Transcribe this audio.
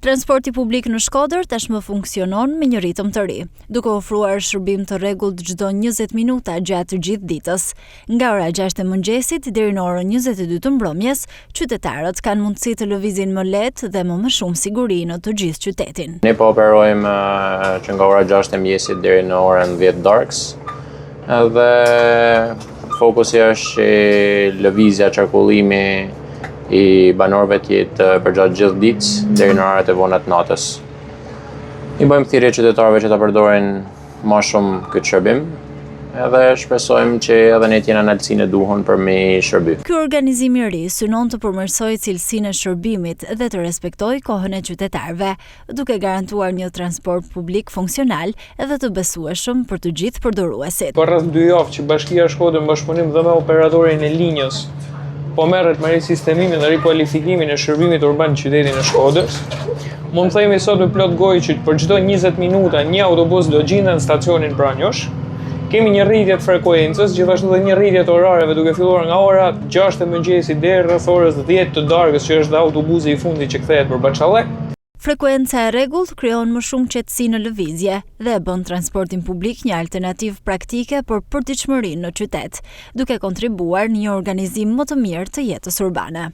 Transporti publik në Shkodër tashmë funksionon me një ritëm të ri, duke ofruar shërbim të rregullt çdo 20 minuta gjatë gjithë ditës. Nga ora 6 e mëngjesit deri në orën 22 të mbrëmjes, qytetarët kanë mundësi të lëvizin më lehtë dhe më shumë siguri në të gjithë qytetin. Ne po operojmë që nga ora 6 e mëngjesit deri në orën 10 darkës. Dhe fokusi është lëvizja, qarkullimi i banorëve të jetë përgjatë gjithë ditës deri në orët e vona të natës. I bëjmë thirrje qytetarëve që ta përdorin më shumë këtë shërbim, edhe shpresojmë që edhe ne t'jena analsinë e duhur për me shërby. Ky organizim i ri synon të përmirësojë cilësinë e shërbimit dhe të respektojë kohën e qytetarëve, duke garantuar një transport publik funksional edhe të besueshëm për të gjithë përdoruesit. Për rreth 2 javë që Bashkia e Shkodër në bashkëpunim dhe me operatorin e linjës po merret me risistemimin dhe rikualifikimin e shërbimit urban në qytetin e Shkodrës. Mund të themi sot me plot gojë që për çdo 20 minuta një autobus do gjendet në stacionin Pranjosh. Kemi një rritje të frekuencës, gjithashtu edhe një rritje të orareve duke filluar nga ora 6 e mëngjesit deri rreth orës 10 të darkës, që është autobusi i fundit që kthehet për Baçallek. Frekuenca e rregullt krijon më shumë qetësi në lëvizje dhe bën transportin publik një alternativë praktike për përditshmërinë në qytet, duke kontribuar në një organizim më të mirë të jetës urbane.